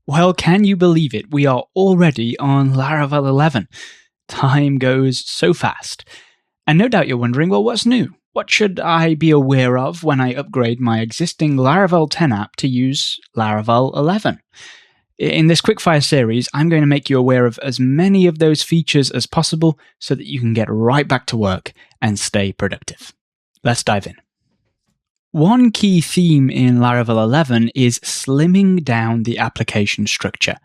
Well, can you believe it? We are already on Laravel 11. Time goes so fast. And no doubt you're wondering, well, what's new? What should I be aware of when I upgrade my existing Laravel 10 app to use Laravel 11? In this quickfire series, I'm going to make you aware of as many of those features as possible so that you can get right back to work and stay productive. Let's dive in. One key theme in Laravel 11 is slimming down the application structure.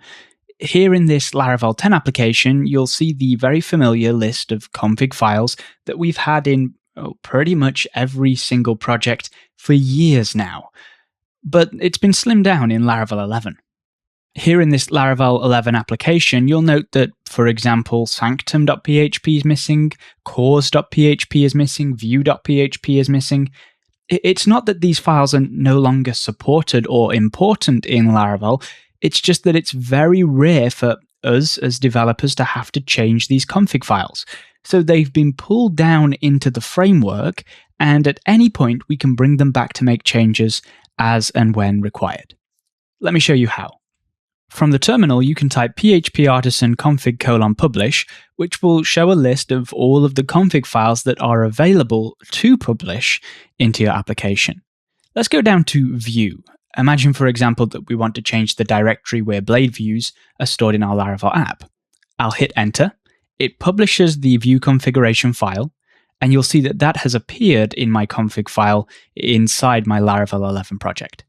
Here in this Laravel 10 application, you'll see the very familiar list of config files that we've had in pretty much every single project for years now. But it's been slimmed down in Laravel 11. Here in this Laravel 11 application, you'll note that, for example, sanctum.php is missing, cause.php is missing, view.php is missing. It's not that these files are no longer supported or important in Laravel, it's just that it's very rare for us as developers to have to change these config files. So they've been pulled down into the framework, and at any point we can bring them back to make changes as and when required. Let me show you how. From the terminal, you can type phpartisan config:publish, which will show a list of all of the config files that are available to publish into your application. Let's go down to View. Imagine, for example, that we want to change the directory where blade views are stored in our Laravel app. I'll hit Enter. It publishes the view configuration file, and you'll see that that has appeared in my config file inside my Laravel 11 project.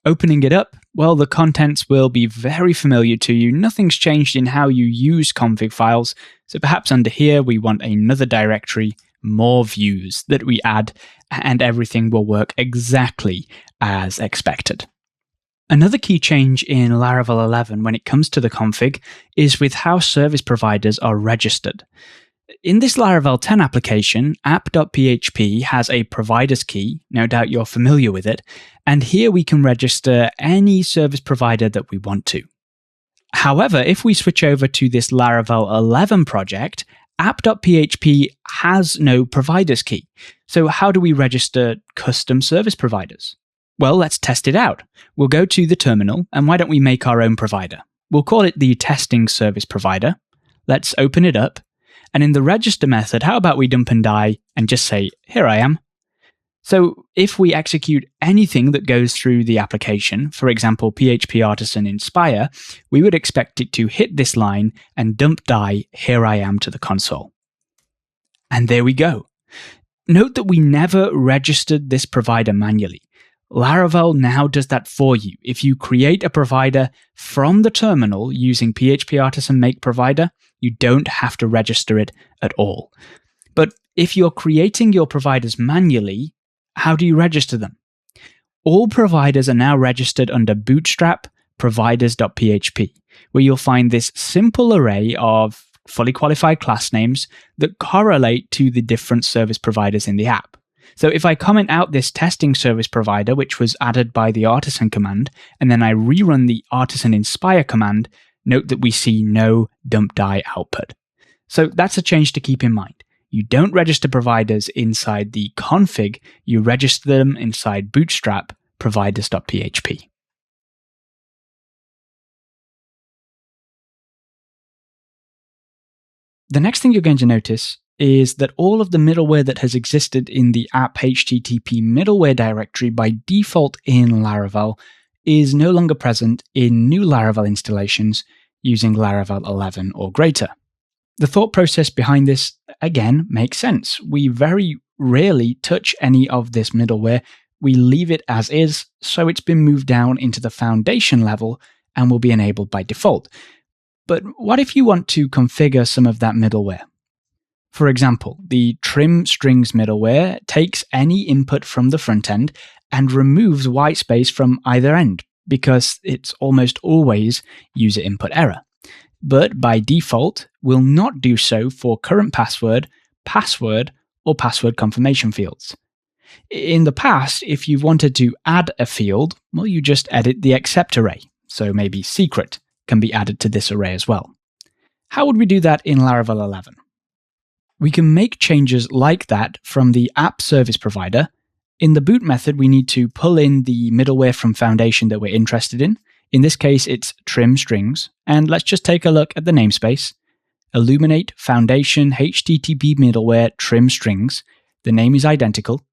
Opening it up, well, the contents will be very familiar to you. Nothing's changed in how you use config files, so perhaps under here we want another directory, more views that we add, and everything will work exactly as expected. Another key change in Laravel 11 when it comes to the config is with how service providers are registered. In this Laravel 10 application, app.php has a provider's key, no doubt you're familiar with it, and here we can register any service provider that we want to. However, if we switch over to this Laravel 11 project, app.php has no provider's key. So how do we register custom service providers? Well, let's test it out. We'll go to the terminal, and why don't we make our own provider? We'll call it the testing service provider. Let's open it up. And in the register method, how about we dump and die and just say, here I am. So if we execute anything that goes through the application, for example, phpartisan inspire, we would expect it to hit this line and dump die, here I am to the console. And there we go. Note that we never registered this provider manually. Laravel now does that for you. If you create a provider from the terminal using phpartisan make provider, you don't have to register it at all. But if you're creating your providers manually, how do you register them? All providers are now registered under bootstrap providers.php, where you'll find this simple array of fully qualified class names that correlate to the different service providers in the app. So if I comment out this testing service provider, which was added by the artisan command, and then I rerun the artisan inspire command, note that we see no dump die output. So that's a change to keep in mind. You don't register providers inside the config, you register them inside bootstrap providers.php. The next thing you're going to notice is that all of the middleware that has existed in the app HTTP middleware directory by default in Laravel is no longer present in new Laravel installations using Laravel 11 or greater. The thought process behind this, again, makes sense. We very rarely touch any of this middleware. We leave it as is, so it's been moved down into the foundation level and will be enabled by default. But what if you want to configure some of that middleware? For example, the trim strings middleware takes any input from the front end and removes white space from either end because it's almost always user input error. But by default, will not do so for current password, or password confirmation fields. In the past, if you wanted to add a field, well, you just edit the accept array. So maybe secret can be added to this array as well. How would we do that in Laravel 11? We can make changes like that from the app service provider. In the boot method, we need to pull in the middleware from Foundation that we're interested in In this case, it's trim strings. And let's just take a look at the namespace. Illuminate Foundation HTTP middleware trim strings. The name is identical.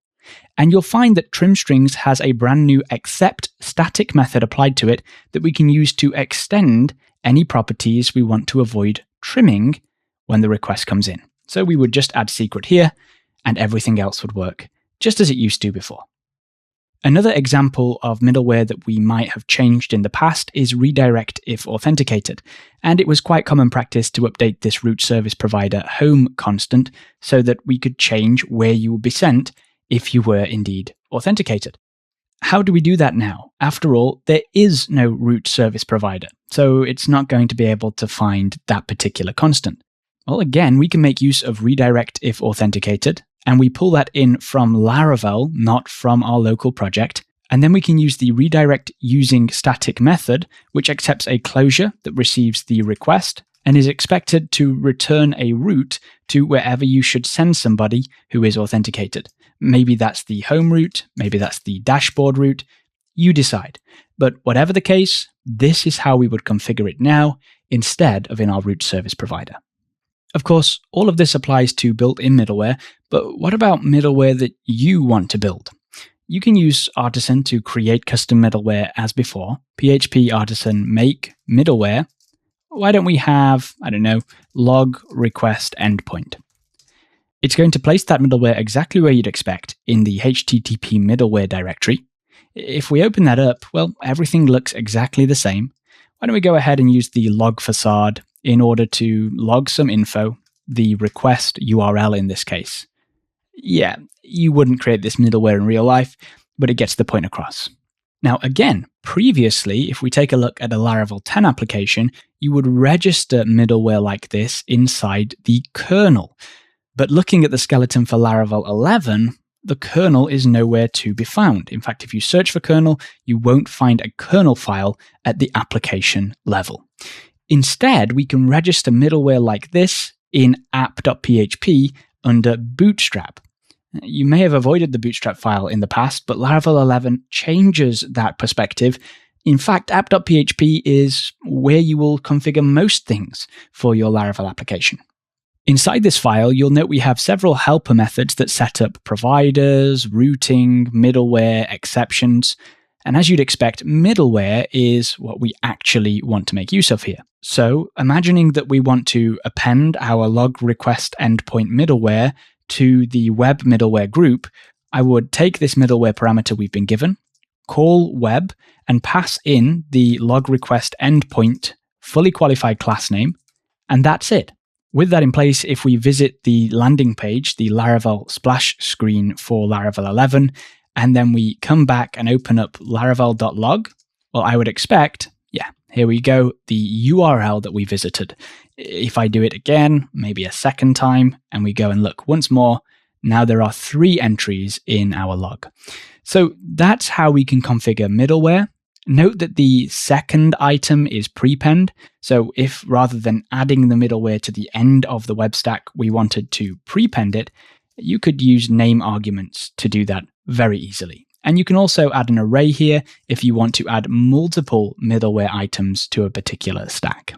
And you'll find that trim strings has a brand new except static method applied to it that we can use to extend any properties we want to avoid trimming when the request comes in. So we would just add secret here and everything else would work just as it used to before. Another example of middleware that we might have changed in the past is redirect if authenticated, and it was quite common practice to update this root service provider home constant so that we could change where you would be sent if you were indeed authenticated. How do we do that now? After all, there is no root service provider, so it's not going to be able to find that particular constant. Well, again, we can make use of redirect if authenticated, and we pull that in from Laravel, not from our local project. And then we can use the redirect using static method, which accepts a closure that receives the request and is expected to return a route to wherever you should send somebody who is authenticated. Maybe that's the home route, maybe that's the dashboard route, you decide. But whatever the case, this is how we would configure it now instead of in our root service provider. Of course, all of this applies to built-in middleware, but what about middleware that you want to build? You can use Artisan to create custom middleware as before. PHP Artisan make middleware. Why don't we have, log request endpoint? It's going to place that middleware exactly where you'd expect in the HTTP middleware directory. If we open that up, well, everything looks exactly the same. Why don't we go ahead and use the log facade in order to log some info, the request URL in this case. Yeah, you wouldn't create this middleware in real life, but it gets the point across. Now again, previously, if we take a look at a Laravel 10 application, you would register middleware like this inside the kernel. But looking at the skeleton for Laravel 11, the kernel is nowhere to be found. In fact, if you search for kernel, you won't find a kernel file at the application level. Instead, we can register middleware like this in app.php under Bootstrap. You may have avoided the Bootstrap file in the past, but Laravel 11 changes that perspective. In fact, app.php is where you will configure most things for your Laravel application. Inside this file, you'll note we have several helper methods that set up providers, routing, middleware, exceptions. And as you'd expect, middleware is what we actually want to make use of here. So imagining that we want to append our log request endpoint middleware to the web middleware group, I would take this middleware parameter we've been given, call web, and pass in the log request endpoint fully qualified class name, and that's it. With that in place, if we visit the landing page, the Laravel splash screen for Laravel 11, and then we come back and open up laravel.log, well, I would expect, here we go, the URL that we visited. If I do it again, maybe a second time, and we go and look once more, now there are 3 entries in our log. So that's how we can configure middleware. Note that the second item is prepend. So if rather than adding the middleware to the end of the web stack, we wanted to prepend it, you could use name arguments to do that very easily. And you can also add an array here if you want to add multiple middleware items to a particular stack.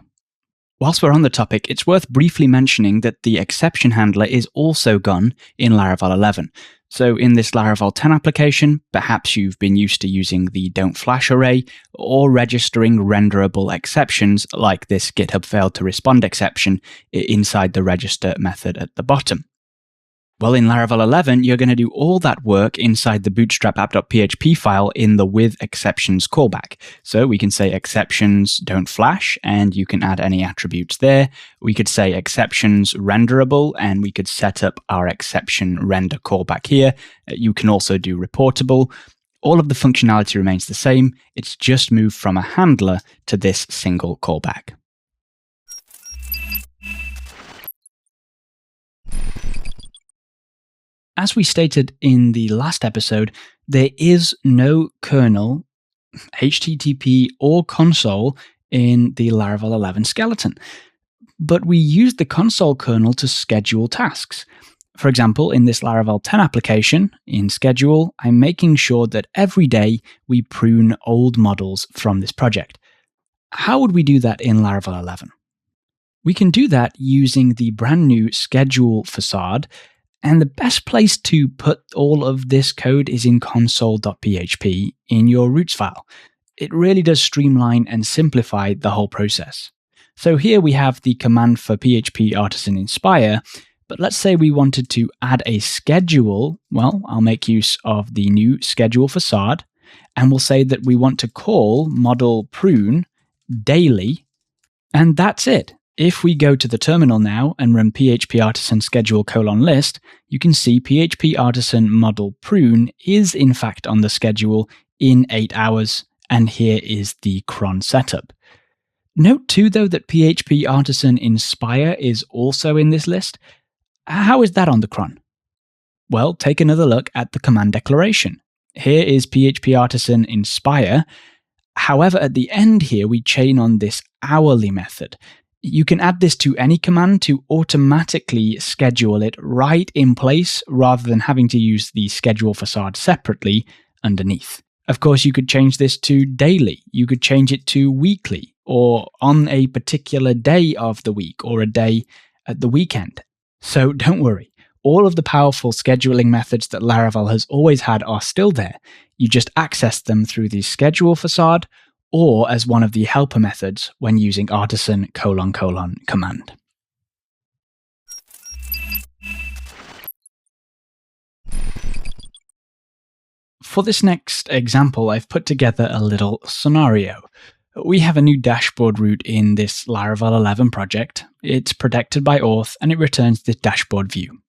Whilst we're on the topic, it's worth briefly mentioning that the exception handler is also gone in Laravel 11. So in this Laravel 10 application, perhaps you've been used to using the don't flash array or registering renderable exceptions like this GitHub failed to respond exception inside the register method at the bottom. Well, in Laravel 11, you're going to do all that work inside the bootstrap app.php file in the with exceptions callback. So we can say exceptions don't flash, and you can add any attributes there. We could say exceptions renderable, and we could set up our exception render callback here. You can also do reportable. All of the functionality remains the same. It's just moved from a handler to this single callback. As we stated in the last episode, there is no kernel, HTTP, or console in the Laravel 11 skeleton. But we use the console kernel to schedule tasks. For example, in this Laravel 10 application, in schedule, I'm making sure that every day we prune old models from this project. How would we do that in Laravel 11? We can do that using the brand new schedule facade, and the best place to put all of this code is in console.php in your roots file. It really does streamline and simplify the whole process. So here we have the command for PHP Artisan Inspire, but let's say we wanted to add a schedule. Well, I'll make use of the new schedule facade, and we'll say that we want to call model prune daily, and that's it. If we go to the terminal now and run php artisan schedule :list, you can see php artisan model prune is in fact on the schedule in 8 hours, and here is the cron setup. Note too though that php artisan inspire is also in this list. How is that on the cron? Well, take another look at the command declaration. Here is php artisan inspire. However, at the end here, we chain on this hourly method. You can add this to any command to automatically schedule it right in place rather than having to use the schedule facade separately underneath. Of course, you could change this to daily. You could change it to weekly or on a particular day of the week or a day at the weekend. So don't worry. All of the powerful scheduling methods that Laravel has always had are still there. You just access them through the schedule facade or as one of the helper methods when using artisan : command. For this next example, I've put together a little scenario. We have a new dashboard route in this Laravel 11 project. It's protected by auth and it returns this dashboard view.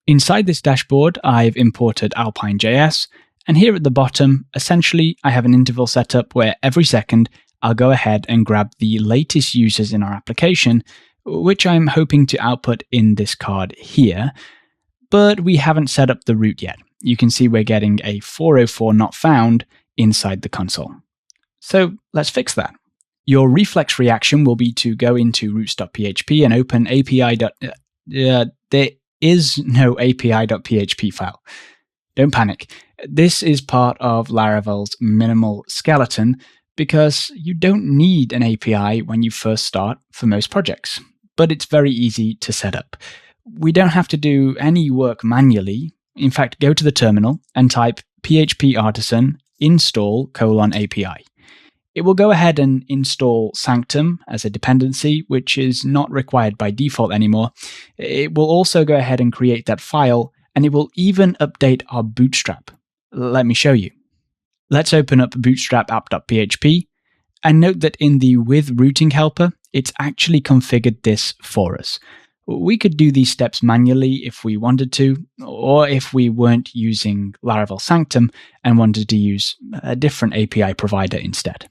Inside this dashboard, I've imported Alpine.js, and here at the bottom, essentially, I have an interval set up where every second I'll go ahead and grab the latest users in our application, which I'm hoping to output in this card here, but we haven't set up the route yet. You can see we're getting a 404 not found inside the console. So let's fix that. Your reflex reaction will be to go into routes.php and open API. There is no API.php file. Don't panic. This is part of Laravel's minimal skeleton because you don't need an API when you first start for most projects, but it's very easy to set up. We don't have to do any work manually. In fact, go to the terminal and type php artisan install :API. It will go ahead and install Sanctum as a dependency, which is not required by default anymore. It will also go ahead and create that file, and it will even update our Bootstrap. Let me show you. Let's open up bootstrap app.php, and note that in the with routing helper, it's actually configured this for us. We could do these steps manually if we wanted to, or if we weren't using Laravel Sanctum and wanted to use a different API provider instead.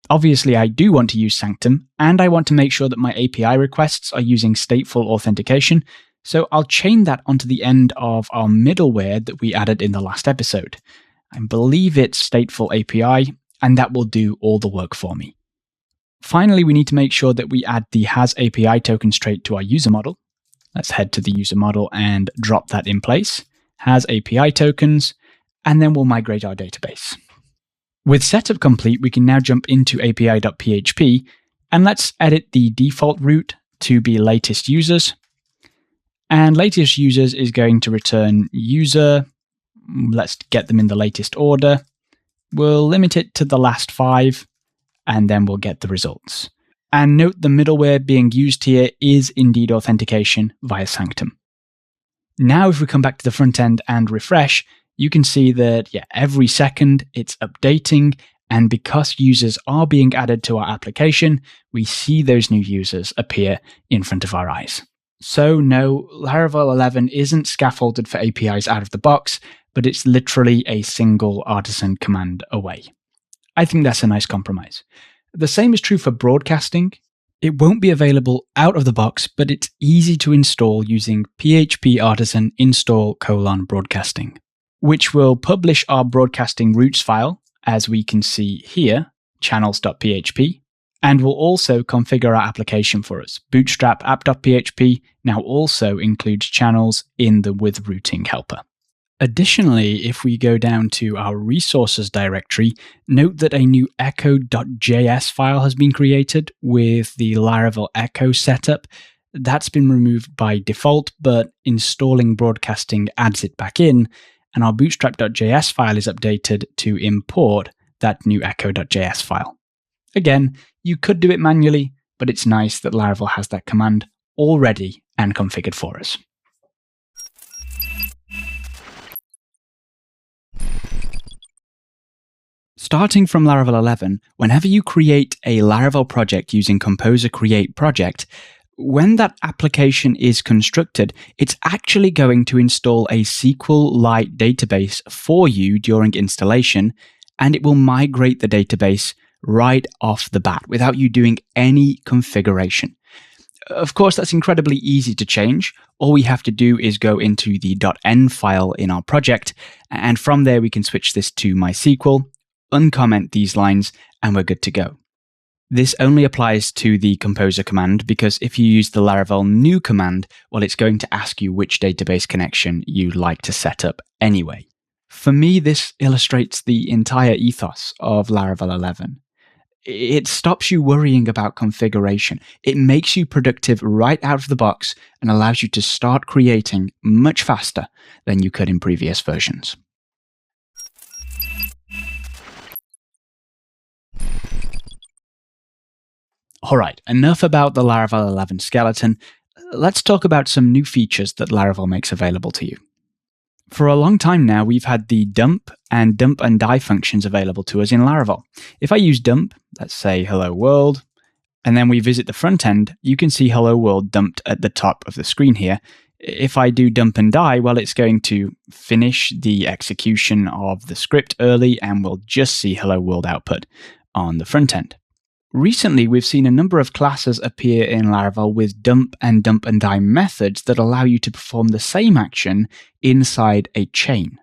Obviously, I do want to use Sanctum, and I want to make sure that my API requests are using stateful authentication, so I'll chain that onto the end of our middleware that we added in the last episode. I believe it's stateful API, and that will do all the work for me. Finally, we need to make sure that we add the has API tokens trait to our user model. Let's head to the user model and drop that in place. Has API tokens, and then we'll migrate our database. With setup complete, we can now jump into API.php, and let's edit the default route to be latest users. And latest users is going to return user. Let's get them in the latest order. We'll limit it to the last 5, and then we'll get the results. And note the middleware being used here is indeed authentication via Sanctum. Now if we come back to the front end and refresh, you can see that every second it's updating, and because users are being added to our application, we see those new users appear in front of our eyes. So no, Laravel 11 isn't scaffolded for APIs out of the box, but it's literally a single artisan command away. I think that's a nice compromise. The same is true for broadcasting. It won't be available out of the box, but it's easy to install using php artisan install :broadcasting, which will publish our broadcasting routes file, as we can see here, channels.php, and will also configure our application for us. Bootstrap app.php now also includes channels in the with routing helper. Additionally, if we go down to our resources directory, note that a new echo.js file has been created with the Laravel echo setup. That's been removed by default, but installing broadcasting adds it back in, and our bootstrap.js file is updated to import that new echo.js file. Again, you could do it manually, but it's nice that Laravel has that command already and configured for us. Starting from Laravel 11, whenever you create a Laravel project using Composer Create Project, when that application is constructed, it's actually going to install a SQLite database for you during installation, and it will migrate the database right off the bat without you doing any configuration. Of course, that's incredibly easy to change. All we have to do is go into the .env file in our project, and from there we can switch this to MySQL, uncomment these lines, and we're good to go. This only applies to the composer command because if you use the Laravel new command, well, it's going to ask you which database connection you'd like to set up anyway. For me, this illustrates the entire ethos of Laravel 11. It stops you worrying about configuration. It makes you productive right out of the box and allows you to start creating much faster than you could in previous versions. Alright, enough about the Laravel 11 skeleton. Let's talk about some new features that Laravel makes available to you. For a long time now, we've had the dump and die functions available to us in Laravel. If I use dump, let's say hello world, and then we visit the front end, you can see hello world dumped at the top of the screen here. If I do dump and die, well, it's going to finish the execution of the script early and we'll just see hello world output on the front end. Recently, we've seen a number of classes appear in Laravel with dump and die methods that allow you to perform the same action inside a chain.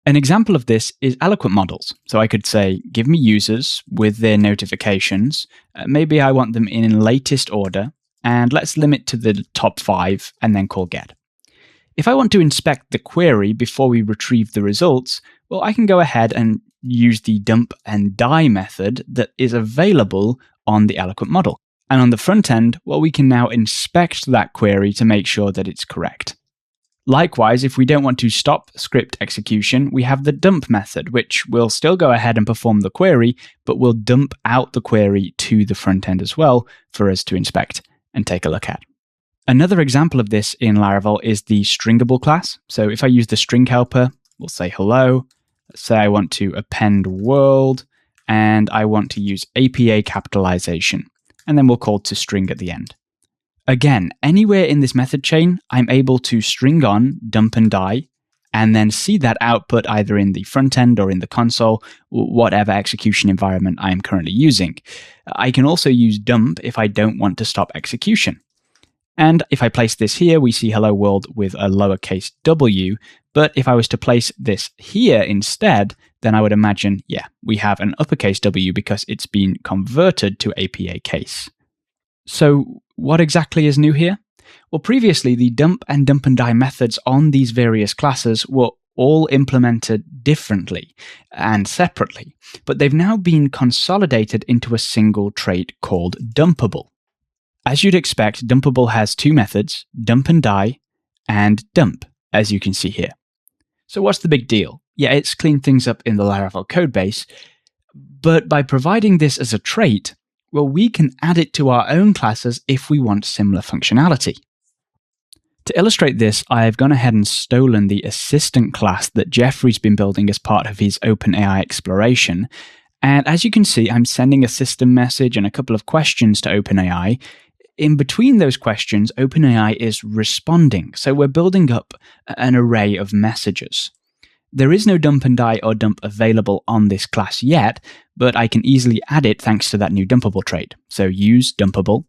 An example of this is eloquent models. So I could say, give me users with their notifications. Maybe I want them in latest order, and let's limit to the top 5 and then call get. If I want to inspect the query before we retrieve the results, well, I can go ahead and use the dump and die method that is available on the eloquent model. And on the front end, well, we can now inspect that query to make sure that it's correct. Likewise, if we don't want to stop script execution, we have the dump method, which will still go ahead and perform the query, but will dump out the query to the front end as well for us to inspect and take a look at. Another example of this in Laravel is the stringable class. So if I use the string helper, we'll say hello. Let's say I want to append world, and I want to use APA capitalization, and then we'll call to string at the end. Again, anywhere in this method chain, I'm able to string on dump and die, and then see that output either in the front end or in the console, whatever execution environment I'm currently using. I can also use dump if I don't want to stop execution. And if I place this here, we see hello world with a lowercase w, but if I was to place this here instead, then I would imagine, yeah, we have an uppercase W because it's been converted to APA case. So what exactly is new here? Well, previously, the dump and die methods on these various classes were all implemented differently and separately, but they've now been consolidated into a single trait called dumpable. As you'd expect, dumpable has two methods, dump and die, and dump, as you can see here. So what's the big deal? Yeah, it's cleaned things up in the Laravel codebase, but by providing this as a trait, well, we can add it to our own classes if we want similar functionality. To illustrate this, I've gone ahead and stolen the assistant class that Jeffrey's been building as part of his OpenAI exploration. And as you can see, I'm sending a system message and a couple of questions to OpenAI. In between those questions, OpenAI is responding. So we're building up an array of messages. There is no dump and die or dump available on this class yet, but I can easily add it thanks to that new dumpable trait. So use dumpable,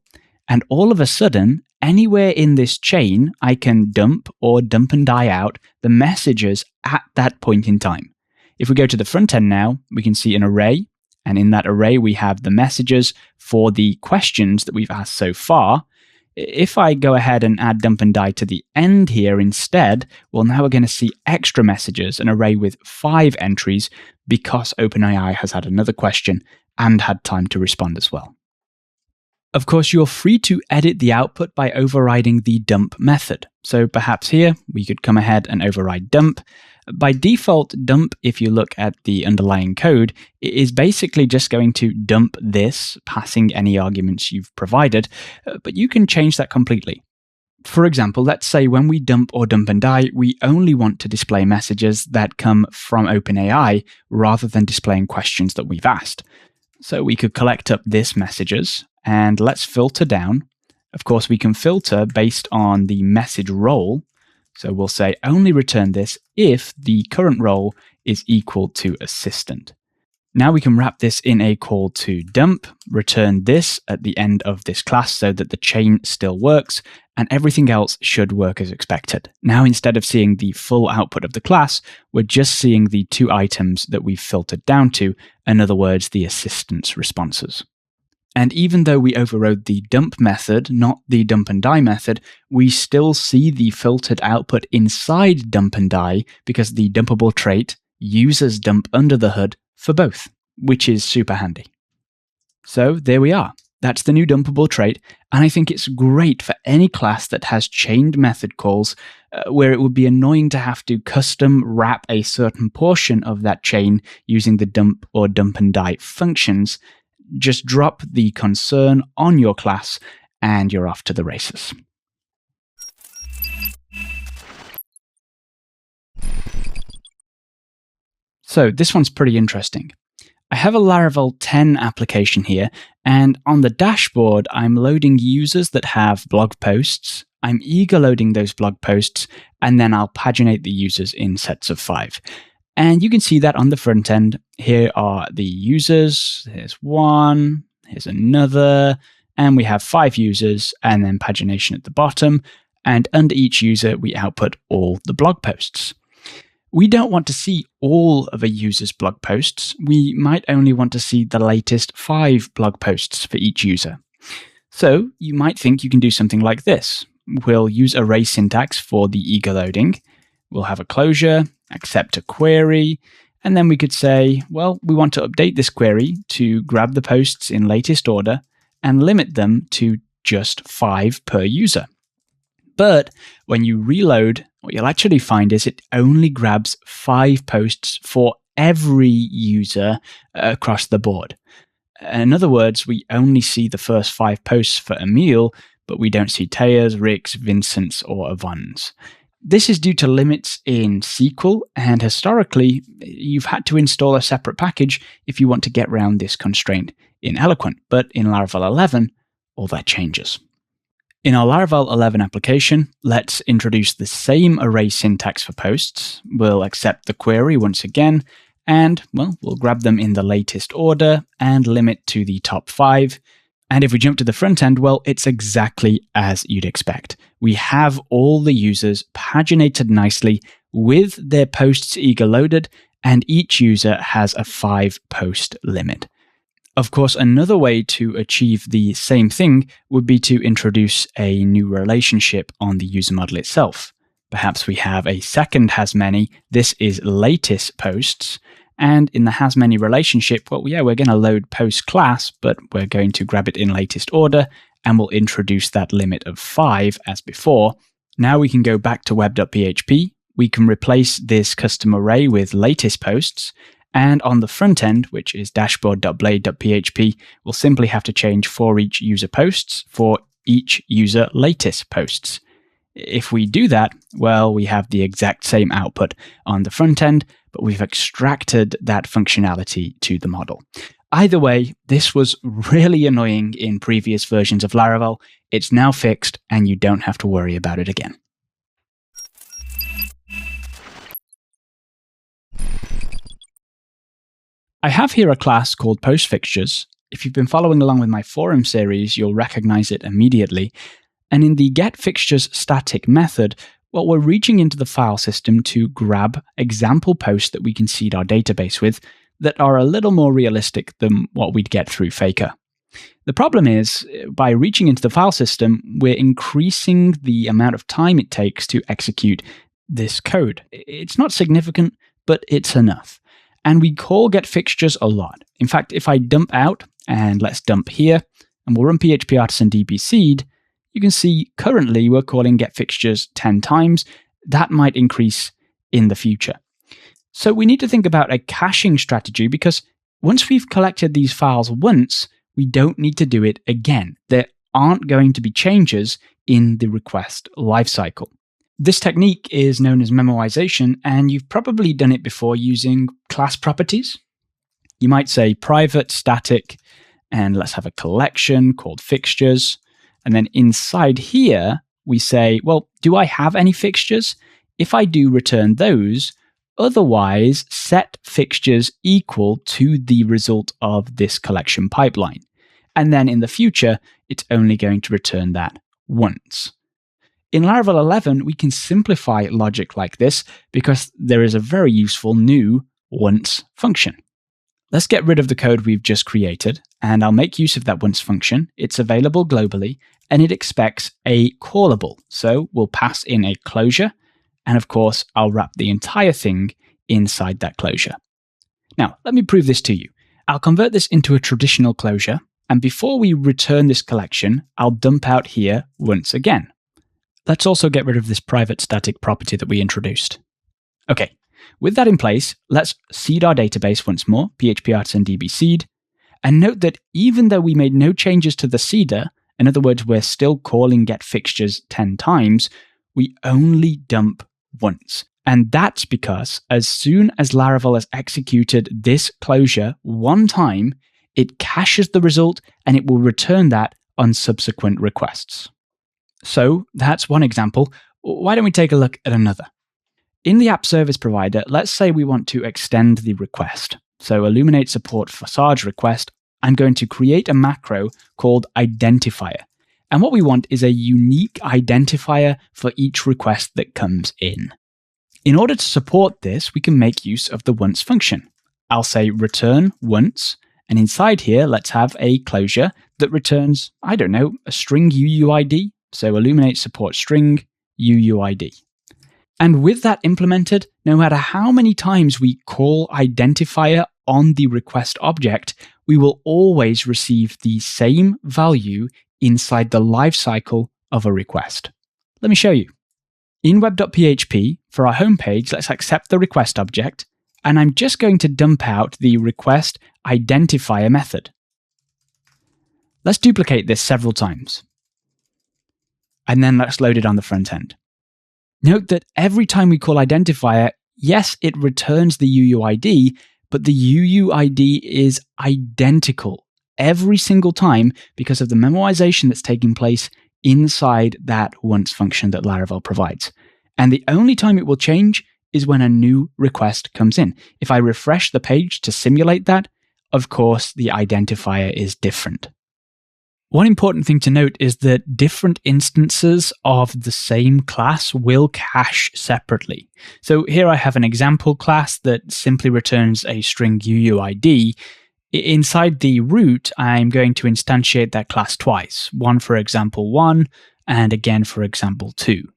and all of a sudden, anywhere in this chain, I can dump or dump and die out the messages at that point in time. If we go to the front end now, we can see an array, and in that array, we have the messages for the questions that we've asked so far. If I go ahead and add dump and die to the end here instead, well, now we're going to see extra messages, an array with 5 entries, because OpenAI has had another question and had time to respond as well. Of course, you're free to edit the output by overriding the dump method. So perhaps here we could come ahead and override dump. By default, dump, if you look at the underlying code, is basically just going to dump this, passing any arguments you've provided, but you can change that completely. For example, let's say when we dump or dump and die, we only want to display messages that come from OpenAI rather than displaying questions that we've asked. So we could collect up this messages, and let's filter down. Of course, we can filter based on the message role. So we'll say only return this if the current role is equal to assistant. Now we can wrap this in a call to dump, return this at the end of this class so that the chain still works, and everything else should work as expected. Now, instead of seeing the full output of the class, we're just seeing the 2 items that we've filtered down to, in other words, the assistant's responses. And even though we overrode the dump method, not the dump and die method, we still see the filtered output inside dump and die because the dumpable trait uses dump under the hood for both, which is super handy. So there we are. That's the new dumpable trait, and I think it's great for any class that has chained method calls where it would be annoying to have to custom wrap a certain portion of that chain using the dump or dump and die functions. Just drop the concern on your class and you're off to the races. So this one's pretty interesting. I have a Laravel 10 application here, and on the dashboard, I'm loading users that have blog posts. I'm eager loading those blog posts, and then I'll paginate the users in sets of 5. And you can see that on the front end. Here are the users. Here's one, here's another, and we have 5 users, and then pagination at the bottom. And under each user, we output all the blog posts. We don't want to see all of a user's blog posts. We might only want to see the latest 5 blog posts for each user. So you might think you can do something like this. We'll use array syntax for the eager loading. We'll have a closure, accept a query, and then we could say, well, we want to update this query to grab the posts in latest order and limit them to just 5 per user. But when you reload, what you'll actually find is it only grabs 5 posts for every user across the board. In other words, we only see the first 5 posts for Emil, but we don't see Taya's, Rick's, Vincent's, or Yvonne's. This is due to limits in SQL, and historically, you've had to install a separate package if you want to get around this constraint in Eloquent, but in Laravel 11, all that changes. In our Laravel 11 application, let's introduce the same array syntax for posts. We'll accept the query once again, and, well, we'll grab them in the latest order and limit to the top 5. And if we jump to the front end, well, it's exactly as you'd expect. We have all the users paginated nicely with their posts eager loaded, and each user has a 5 post limit. Of course, another way to achieve the same thing would be to introduce a new relationship on the user model itself. Perhaps we have a second has many. This is latest posts. And in the has many relationship, well, yeah, we're going to load post class, but we're going to grab it in latest order, and we'll introduce that limit of 5 as before. Now we can go back to web.php. We can replace this custom array with latest posts. And on the front end, which is dashboard.blade.php, we'll simply have to change for each user posts for each user latest posts. If we do that, well, we have the exact same output on the front end, but we've extracted that functionality to the model. Either way, this was really annoying in previous versions of Laravel. It's now fixed, and you don't have to worry about it again. I have here a class called postFixtures. If you've been following along with my forum series, you'll recognize it immediately. And in the getFixtures static method, well, we're reaching into the file system to grab example posts that we can seed our database with that are a little more realistic than what we'd get through Faker. The problem is, by reaching into the file system, we're increasing the amount of time it takes to execute this code. It's not significant, but it's enough. And we call getFixtures a lot. In fact, if I dump out, and let's dump here, and we'll run phpartisan dbseed, you can see currently we're calling getFixtures 10 times. That might increase in the future. So we need to think about a caching strategy, because once we've collected these files once, we don't need to do it again. There aren't going to be changes in the request lifecycle. This technique is known as memoization, and you've probably done it before using class properties. You might say private static, and let's have a collection called fixtures. And then inside here, we say, well, do I have any fixtures? If I do, return those. Otherwise, set fixtures equal to the result of this collection pipeline. And then in the future, it's only going to return that once. In Laravel 11, we can simplify logic like this because there is a very useful new once function. Let's get rid of the code we've just created, and I'll make use of that once function. It's available globally, and it expects a callable. So we'll pass in a closure, and of course, I'll wrap the entire thing inside that closure. Now, let me prove this to you. I'll convert this into a traditional closure, and before we return this collection, I'll dump out here once again. Let's also get rid of this private static property that we introduced. Okay, with that in place, let's seed our database once more, phpartisan dbseed, and note that even though we made no changes to the seeder, in other words, we're still calling getFixtures 10 times, we only dump once. And that's because as soon as Laravel has executed this closure one time, it caches the result and it will return that on subsequent requests. So that's one example. Why don't we take a look at another? In the app service provider, let's say we want to extend the request. So Illuminate support for Sarge request, I'm going to create a macro called identifier. And what we want is a unique identifier for each request that comes in. In order to support this, we can make use of the once function. I'll say return once, and inside here, let's have a closure that returns, I don't know, a string UUID. So Illuminate support string UUID. And with that implemented, no matter how many times we call identifier on the request object, we will always receive the same value inside the lifecycle of a request. Let me show you. In web.php, for our homepage, let's accept the request object, and I'm just going to dump out the request identifier method. Let's duplicate this several times. And then let's load it on the front end. Note that every time we call identifier, yes, it returns the UUID, but the UUID is identical every single time because of the memoization that's taking place inside that once function that Laravel provides. And the only time it will change is when a new request comes in. If I refresh the page to simulate that, of course, the identifier is different. One important thing to note is that different instances of the same class will cache separately. So here I have an example class that simply returns a string UUID. Inside the root, I'm going to instantiate that class twice, one for example 1 and again for example 2.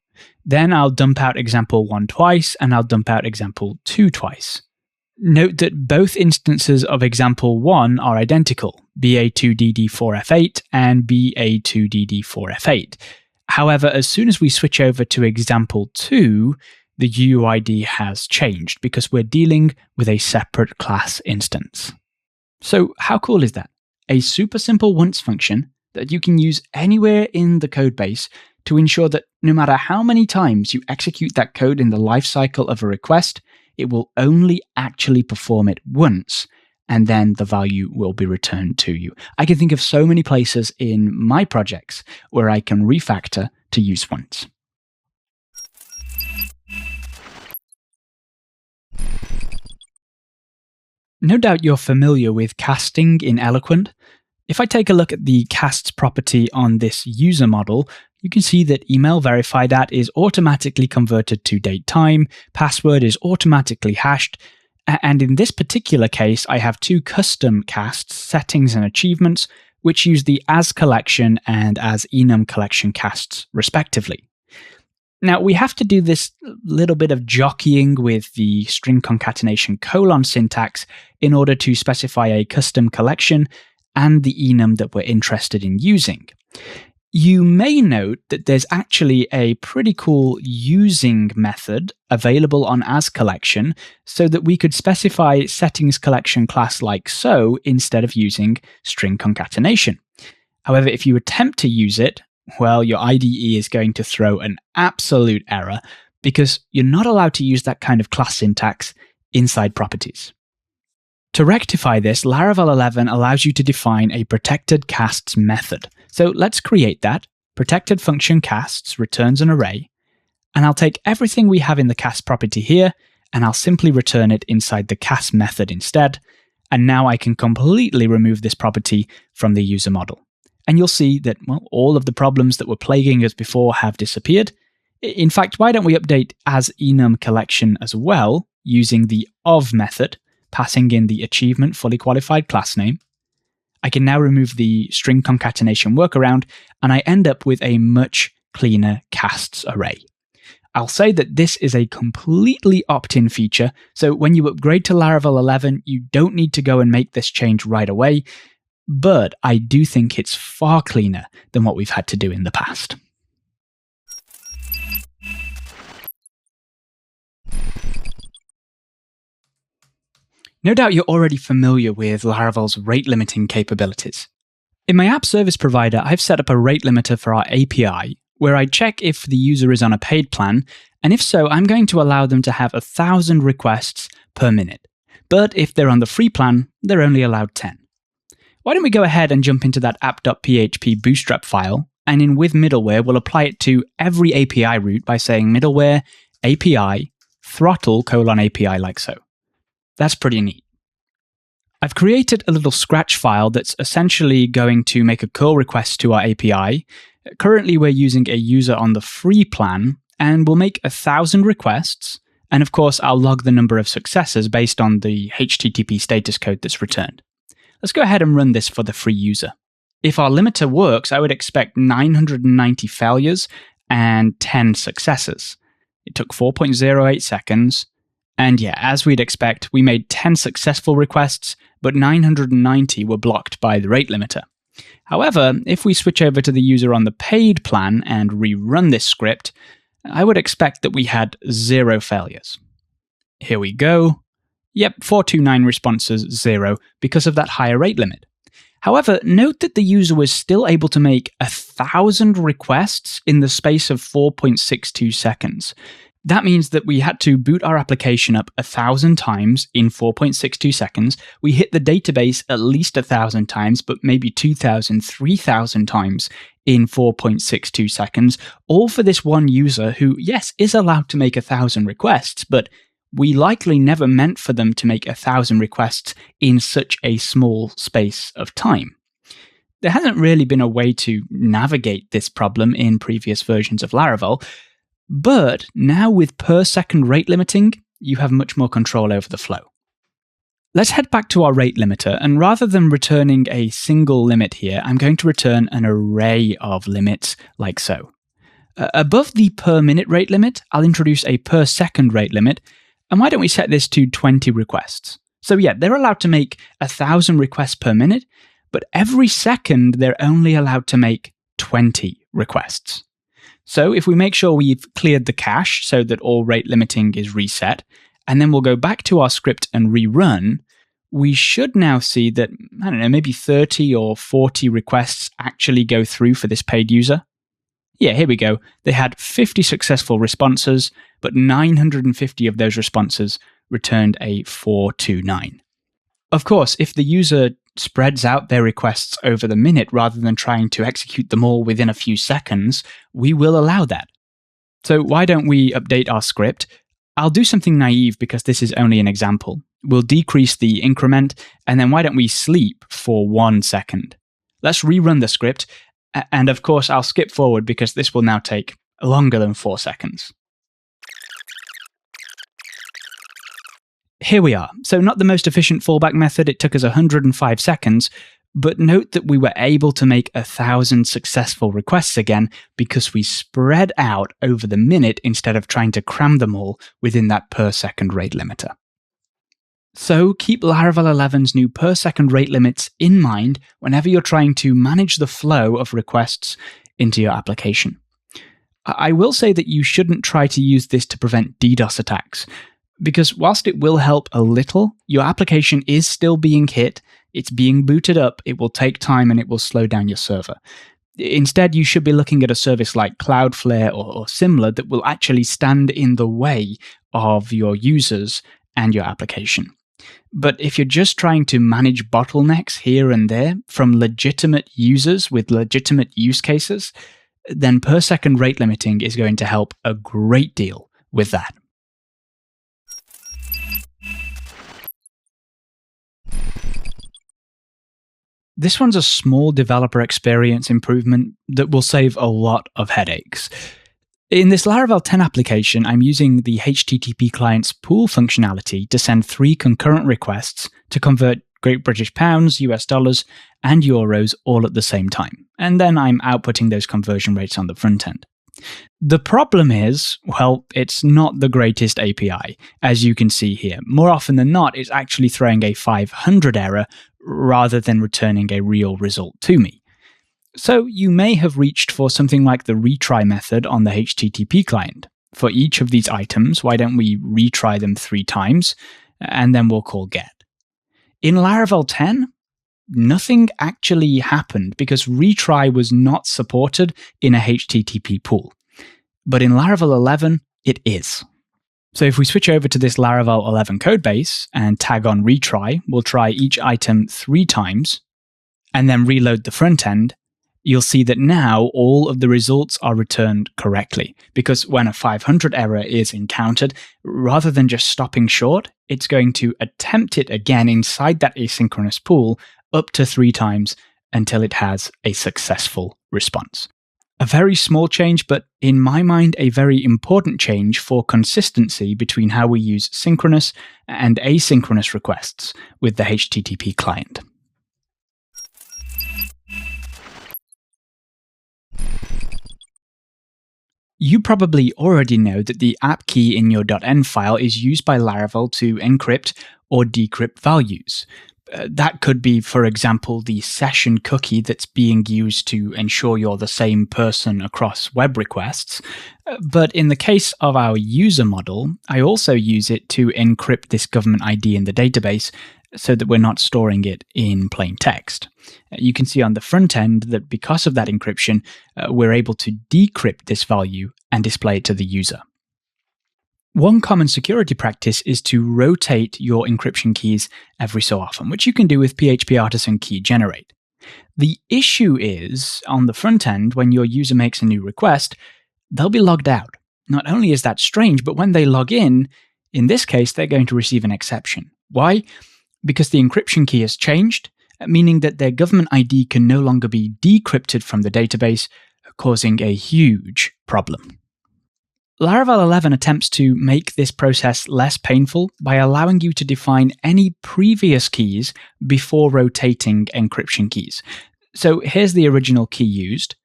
Then I'll dump out example 1 twice and I'll dump out example 2 twice. Note that both instances of example 1 are identical, BA2DD4F8 and BA2DD4F8. However, as soon as we switch over to example 2, the UUID has changed because we're dealing with a separate class instance. So how cool is that? A super simple once function that you can use anywhere in the codebase to ensure that no matter how many times you execute that code in the lifecycle of a request, it will only actually perform it once, and then the value will be returned to you. I can think of so many places in my projects where I can refactor to use once. No doubt you're familiar with casting in Eloquent. If I take a look at the casts property on this user model, you can see that email verified at is automatically converted to date time, password is automatically hashed, and in this particular case, I have two custom casts, settings and achievements, which use the as collection and as enum collection casts respectively. Now, we have to do this little bit of jockeying with the string concatenation : syntax in order to specify a custom collection and the enum that we're interested in using. You may note that there's actually a pretty cool using method available on as collection so that we could specify settings collection class like so instead of using string concatenation. However, if you attempt to use it, well, your IDE is going to throw an absolute error because you're not allowed to use that kind of class syntax inside properties. To rectify this, Laravel 11 allows you to define a protected casts method. So let's create that. Protected function casts returns an array, and I'll take everything we have in the cast property here, and I'll simply return it inside the cast method instead. And now I can completely remove this property from the user model. And you'll see that, well, all of the problems that were plaguing us before have disappeared. In fact, why don't we update as enum collection as well, using the of method, passing in the achievement fully qualified class name. I can now remove the string concatenation workaround, and I end up with a much cleaner casts array. I'll say that this is a completely opt-in feature, so when you upgrade to Laravel 11, you don't need to go and make this change right away, but I do think it's far cleaner than what we've had to do in the past. No doubt you're already familiar with Laravel's rate limiting capabilities. In my app service provider, I've set up a rate limiter for our API, where I check if the user is on a paid plan, and if so, I'm going to allow them to have 1,000 requests per minute. But if they're on the free plan, they're only allowed 10. Why don't we go ahead and jump into that app.php bootstrap file, and in with middleware, we'll apply it to every API route by saying middleware API throttle : API like so. That's pretty neat. I've created a little Scratch file that's essentially going to make a curl request to our API. Currently, we're using a user on the free plan, and we'll make 1,000 requests. And of course, I'll log the number of successes based on the HTTP status code that's returned. Let's go ahead and run this for the free user. If our limiter works, I would expect 990 failures and 10 successes. It took 4.08 seconds. And yeah, as we'd expect, we made 10 successful requests, but 990 were blocked by the rate limiter. However, if we switch over to the user on the paid plan and rerun this script, I would expect that we had 0 failures. Here we go. Yep, 429 responses, 0, because of that higher rate limit. However, note that the user was still able to make 1,000 requests in the space of 4.62 seconds. That means that we had to boot our application up 1,000 times in 4.62 seconds. We hit the database at least 1,000 times, but maybe 2,000, 3,000 times in 4.62 seconds, all for this one user who, yes, is allowed to make 1,000 requests, but we likely never meant for them to make 1,000 requests in such a small space of time. There hasn't really been a way to navigate this problem in previous versions of Laravel, but now with per second rate limiting, you have much more control over the flow. Let's head back to our rate limiter, and rather than returning a single limit here, I'm going to return an array of limits like so. Above the per minute rate limit, I'll introduce a per second rate limit, and why don't we set this to 20 requests? So yeah, they're allowed to make 1,000 requests per minute, but every second they're only allowed to make 20 requests. So if we make sure we've cleared the cache so that all rate limiting is reset, and then we'll go back to our script and rerun, we should now see that, I don't know, maybe 30 or 40 requests actually go through for this paid user. Yeah, here we go. They had 50 successful responses, but 950 of those responses returned a 429. Of course, if the user spreads out their requests over the minute rather than trying to execute them all within a few seconds, we will allow that. So why don't we update our script? I'll do something naive because this is only an example. We'll decrease the increment, and then why don't we sleep for 1 second? Let's rerun the script, and of course I'll skip forward because this will now take longer than 4 seconds. Here we are. So not the most efficient fallback method, it took us 105 seconds, But note that we were able to make 1,000 successful requests again because we spread out over the minute instead of trying to cram them all within that per second rate limiter. So keep Laravel 11's new per second rate limits in mind whenever you're trying to manage the flow of requests into your application. I will say that you shouldn't try to use this to prevent DDoS attacks, because whilst it will help a little, your application is still being hit, it's being booted up, it will take time and it will slow down your server. Instead, you should be looking at a service like Cloudflare or similar that will actually stand in the way of your users and your application. But if you're just trying to manage bottlenecks here and there from legitimate users with legitimate use cases, then per second rate limiting is going to help a great deal with that. This one's a small developer experience improvement that will save a lot of headaches. In this Laravel 10 application, I'm using the HTTP client's pool functionality to send 3 concurrent requests to convert Great British Pounds, US dollars, and euros all at the same time. And then I'm outputting those conversion rates on the front end. The problem is, well, it's not the greatest API, as you can see here. More often than not, it's actually throwing a 500 error rather than returning a real result to me. So you may have reached for something like the retry method on the HTTP client. For each of these items, why don't we retry them 3 times, and then we'll call get. In Laravel 10, nothing actually happened because retry was not supported in a HTTP pool. But in Laravel 11, it is. So if we switch over to this Laravel 11 codebase and tag on retry, we'll try each item 3 times, and then reload the front end, you'll see that now all of the results are returned correctly, because when a 500 error is encountered, rather than just stopping short, it's going to attempt it again inside that asynchronous pool up to 3 times until it has a successful response. A very small change, but in my mind, a very important change for consistency between how we use synchronous and asynchronous requests with the HTTP client. You probably already know that the app key in your .env file is used by Laravel to encrypt or decrypt values. That could be, for example, the session cookie that's being used to ensure you're the same person across web requests. But in the case of our user model, I also use it to encrypt this government ID in the database so that we're not storing it in plain text. You can see on the front end that because of that encryption, we're able to decrypt this value and display it to the user. One common security practice is to rotate your encryption keys every so often, which you can do with PHP Artisan Key Generate. The issue is, on the front end, when your user makes a new request, they'll be logged out. Not only is that strange, but when they log in this case, they're going to receive an exception. Why? Because the encryption key has changed, meaning that their government ID can no longer be decrypted from the database, causing a huge problem. Laravel 11 attempts to make this process less painful by allowing you to define any previous keys before rotating encryption keys. So here's the original key used.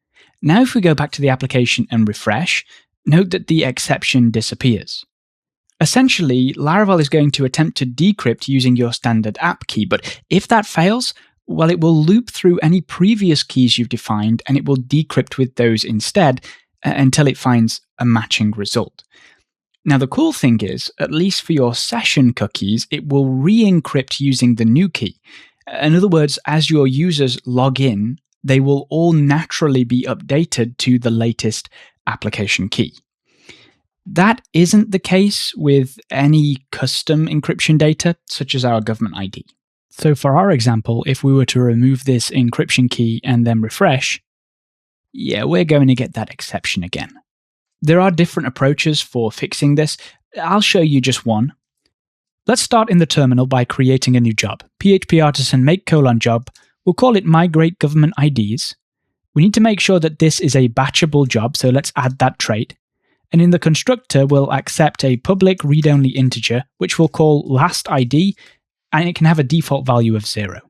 Now if we go back to the application and refresh, note that the exception disappears. Essentially, Laravel is going to attempt to decrypt using your standard app key, but if that fails, well, it will loop through any previous keys you've defined and it will decrypt with those instead until it finds a matching result. Now, the cool thing is, at least for your session cookies, it will re-encrypt using the new key. In other words, as your users log in, they will all naturally be updated to the latest application key. That isn't the case with any custom encryption data, such as our government ID. So for our example, if we were to remove this encryption key and then refresh, yeah, we're going to get that exception again. There are different approaches for fixing this. I'll show you just one. Let's start in the terminal by creating a new job. PHP Artisan make :job. We'll call it migrate government IDs. We need to make sure that this is a batchable job, so let's add that trait. And in the constructor, we'll accept a public read-only integer, which we'll call last ID, and it can have a default value of 0.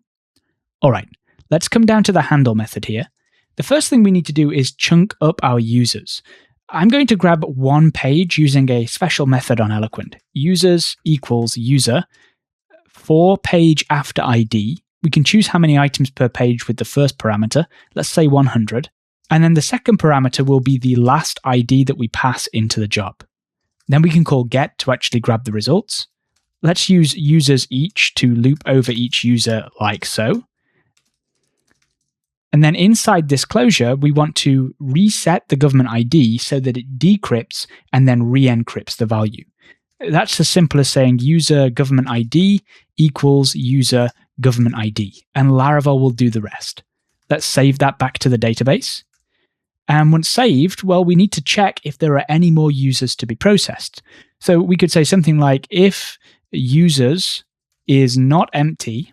All right, Let's come down to the handle method here. The first thing we need to do is chunk up our users. I'm going to grab one page using a special method on Eloquent. Users equals user for page after ID. We can choose how many items per page with the first parameter. Let's say 100. And then the second parameter will be the last ID that we pass into the job. Then we can call get to actually grab the results. Let's use users each to loop over each user like so. And then inside this closure, we want to reset the government ID so that it decrypts and then re-encrypts the value. That's as simple as saying user government ID equals user government ID, and Laravel will do the rest. Let's save that back to the database. And once saved, well, we need to check if there are any more users to be processed. So we could say something like if users is not empty,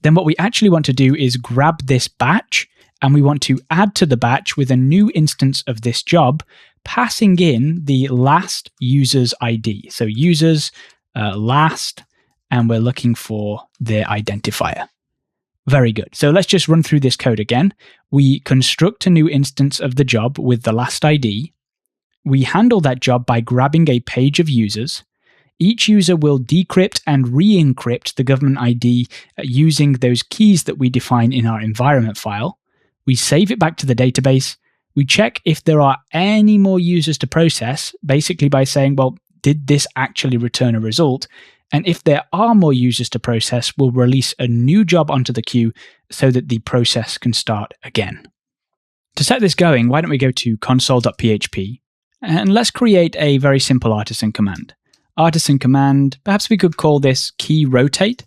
then what we actually want to do is grab this batch, and we want to add to the batch with a new instance of this job, passing in the last user's ID. So users last, and we're looking for their identifier. Very good. So let's just run through this code again. We construct a new instance of the job with the last ID. We handle that job by grabbing a page of users. Each user will decrypt and re-encrypt the government ID using those keys that we define in our environment file. We save it back to the database. We check if there are any more users to process, basically by saying, well, did this actually return a result? And if there are more users to process, we'll release a new job onto the queue so that the process can start again. To set this going, why don't we go to console.php and let's create a very simple artisan command. Artisan command, perhaps we could call this key rotate.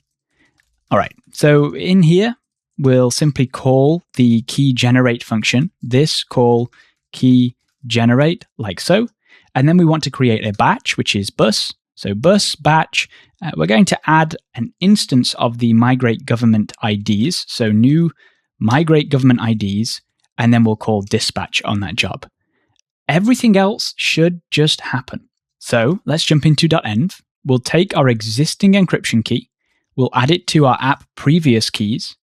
All right, so in here, we'll simply call the key generate function, this call key generate like so. And then we want to create a batch, which is bus. So bus batch, we're going to add an instance of the migrate government IDs. So new migrate government IDs, and then we'll call dispatch on that job. Everything else should just happen. So let's jump into .env. We'll take our existing encryption key. We'll add it to our app previous keys.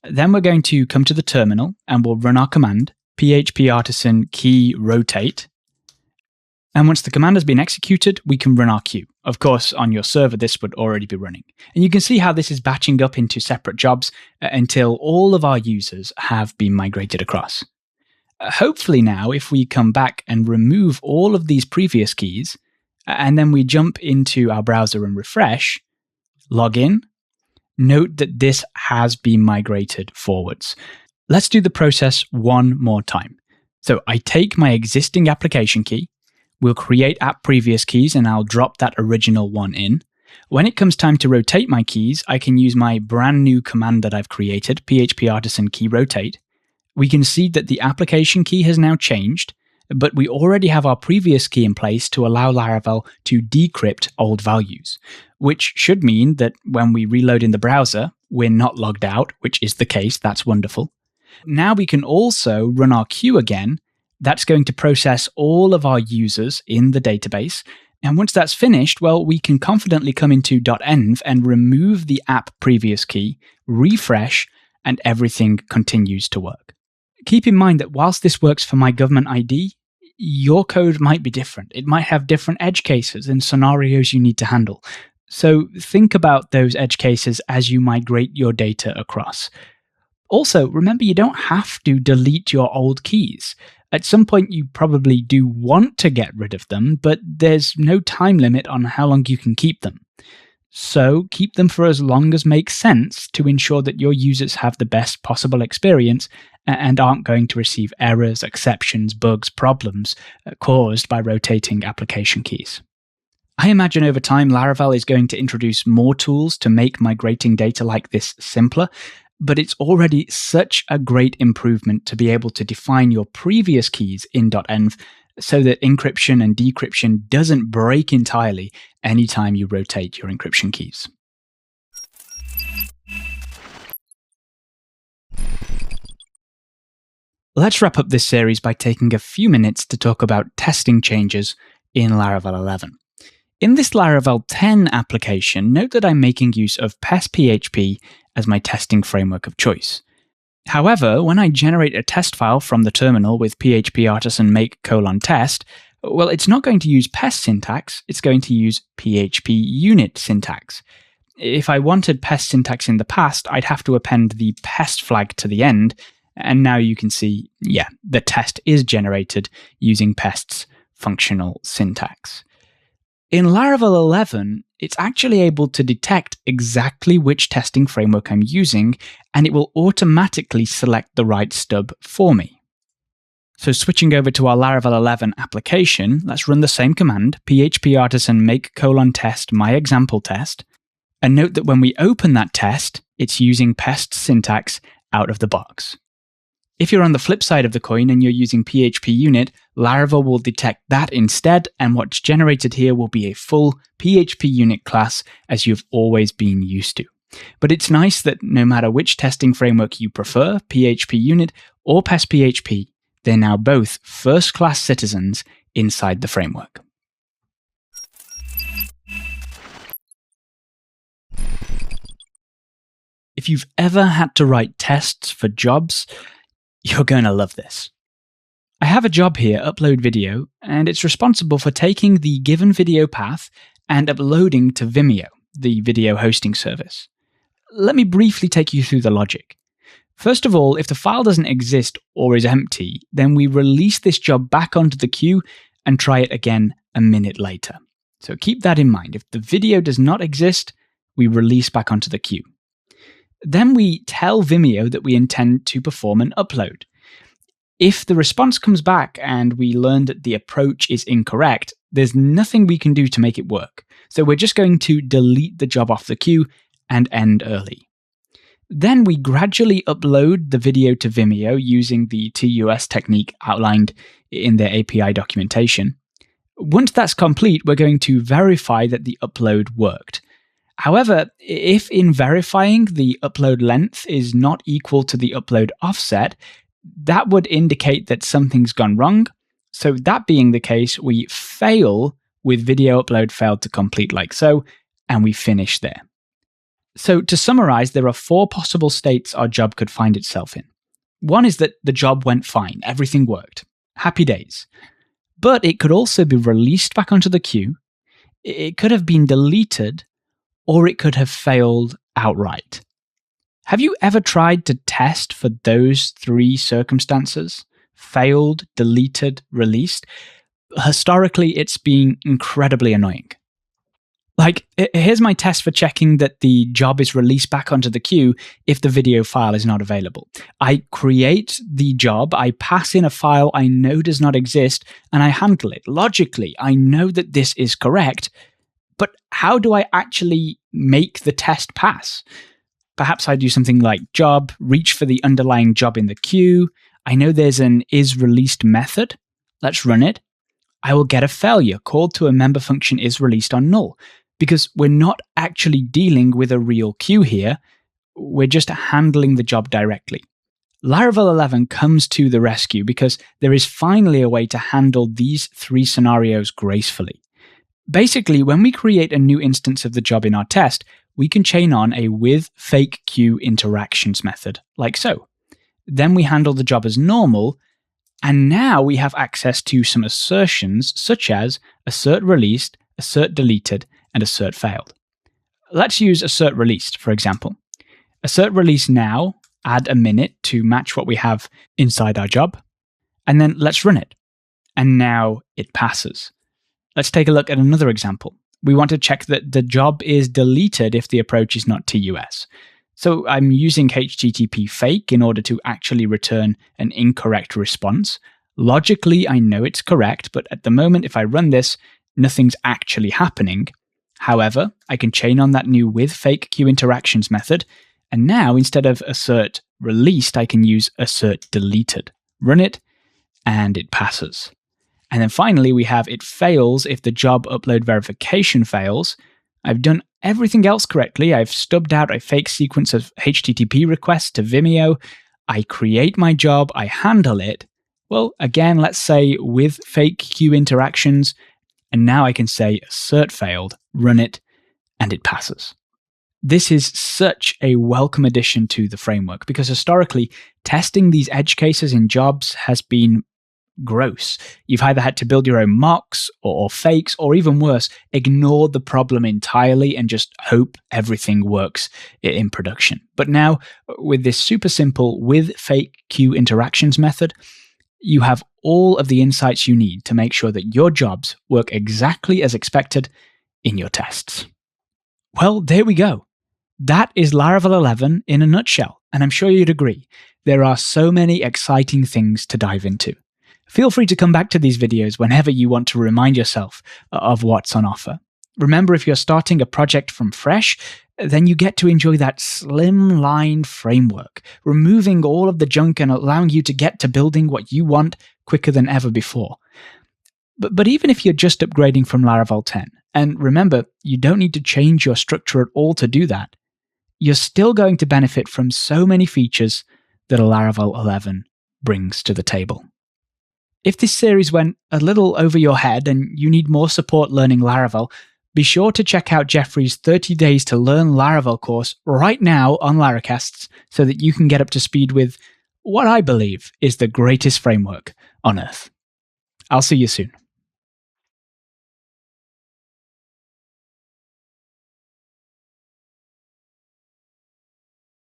Then we're going to come to the terminal and we'll run our command, php artisan key rotate. And once the command has been executed, we can run our queue. Of course, on your server, this would already be running. And you can see how this is batching up into separate jobs until all of our users have been migrated across. Hopefully now, if we come back and remove all of these previous keys, and then we jump into our browser and refresh, log in, note that this has been migrated forwards. Let's do the process one more time. So I take my existing application key, we'll create app previous keys, and I'll drop that original one in. When it comes time to rotate my keys, I can use my brand new command that I've created, php artisan key rotate. We can see that the application key has now changed, but we already have our previous key in place to allow Laravel to decrypt old values, which should mean that when we reload in the browser, we're not logged out, which is the case. That's wonderful. Now we can also run our queue again. That's going to process all of our users in the database. And once that's finished, well, we can confidently come into .env and remove the app previous key, refresh, and everything continues to work. Keep in mind that whilst this works for my government ID, your code might be different. It might have different edge cases and scenarios you need to handle. So think about those edge cases as you migrate your data across. Also, remember, you don't have to delete your old keys. At some point, you probably do want to get rid of them, but there's no time limit on how long you can keep them. So keep them for as long as makes sense to ensure that your users have the best possible experience and aren't going to receive errors, exceptions, bugs, problems caused by rotating application keys. I imagine over time, Laravel is going to introduce more tools to make migrating data like this simpler, but it's already such a great improvement to be able to define your previous keys in .env so that encryption and decryption doesn't break entirely anytime you rotate your encryption keys. Let's wrap up this series by taking a few minutes to talk about testing changes in Laravel 11. In this Laravel 10 application, note that I'm making use of PES PHP as my testing framework of choice. However, when I generate a test file from the terminal with php artisan make:/test, well, it's not going to use pest syntax, it's going to use php unit syntax. If I wanted pest syntax in the past, I'd have to append the pest flag to the end, and now you can see, the test is generated using pest's functional syntax. In Laravel 11, it's actually able to detect exactly which testing framework I'm using, and it will automatically select the right stub for me. So switching over to our Laravel 11 application, let's run the same command, php artisan make:/test my example test, and note that when we open that test, it's using pest syntax out of the box. If you're on the flip side of the coin and you're using PHP unit, Laravel will detect that instead, and what's generated here will be a full PHP unit class as you've always been used to. But it's nice that no matter which testing framework you prefer, PHP unit or PestPHP, they're now both first-class citizens inside the framework. If you've ever had to write tests for jobs, you're going to love this. I have a job here, upload video, and it's responsible for taking the given video path and uploading to Vimeo, the video hosting service. Let me briefly take you through the logic. First of all, if the file doesn't exist or is empty, then we release this job back onto the queue and try it again a minute later. So keep that in mind. If the video does not exist, we release back onto the queue. Then we tell Vimeo that we intend to perform an upload. If the response comes back and we learn that the approach is incorrect, there's nothing we can do to make it work. So we're just going to delete the job off the queue and end early. Then we gradually upload the video to Vimeo using the TUS technique outlined in their API documentation. Once that's complete, we're going to verify that the upload worked. However, if in verifying the upload length is not equal to the upload offset, that would indicate that something's gone wrong. So that being the case, we fail with video upload failed to complete like so, and we finish there. So to summarize, there are 4 possible states our job could find itself in. One is that the job went fine, everything worked. Happy days. But it could also be released back onto the queue, it could have been deleted, or it could have failed outright. Have you ever tried to test for those 3 circumstances? Failed, deleted, released? Historically, it's been incredibly annoying. Like, here's my test for checking that the job is released back onto the queue if the video file is not available. I create the job, I pass in a file I know does not exist, and I handle it. Logically, I know that this is correct, but how do I actually make the test pass? Perhaps I do something like job, reach for the underlying job in the queue. I know there's an isReleased method. Let's run it. I will get a failure called to a member function isReleased on null, because we're not actually dealing with a real queue here. We're just handling the job directly. Laravel 11 comes to the rescue because there is finally a way to handle these 3 scenarios gracefully. Basically, when we create a new instance of the job in our test, we can chain on a with fake queue interactions method, like so. Then we handle the job as normal, and now we have access to some assertions such as assert released, assert deleted, and assert failed. Let's use assert released, for example. Assert release now, add a minute to match what we have inside our job, and then let's run it. And now it passes. Let's take a look at another example. We want to check that the job is deleted if the approach is not TUS. So I'm using HTTP fake in order to actually return an incorrect response. Logically, I know it's correct, but at the moment, if I run this, nothing's actually happening. However, I can chain on that new with fake queue interactions method, and now instead of assert released, I can use assert deleted. Run it, and it passes. And then finally, we have it fails if the job upload verification fails. I've done everything else correctly. I've stubbed out a fake sequence of HTTP requests to Vimeo. I create my job, I handle it. Well, again, let's say with fake queue interactions, and now I can say assert failed, run it, and it passes. This is such a welcome addition to the framework because historically, testing these edge cases in jobs has been gross. You've either had to build your own mocks or fakes, or even worse, ignore the problem entirely and just hope everything works in production. But now, with this super simple with fake queue interactions method, you have all of the insights you need to make sure that your jobs work exactly as expected in your tests. Well, there we go. That is Laravel 11 in a nutshell, and I'm sure you'd agree. There are so many exciting things to dive into. Feel free to come back to these videos whenever you want to remind yourself of what's on offer. Remember, if you're starting a project from fresh, then you get to enjoy that slimline framework, removing all of the junk and allowing you to get to building what you want quicker than ever before. But even if you're just upgrading from Laravel 10, and remember, you don't need to change your structure at all to do that, you're still going to benefit from so many features that a Laravel 11 brings to the table. If this series went a little over your head and you need more support learning Laravel, be sure to check out Jeffrey's 30 Days to Learn Laravel course right now on Laracasts so that you can get up to speed with what I believe is the greatest framework on Earth. I'll see you soon.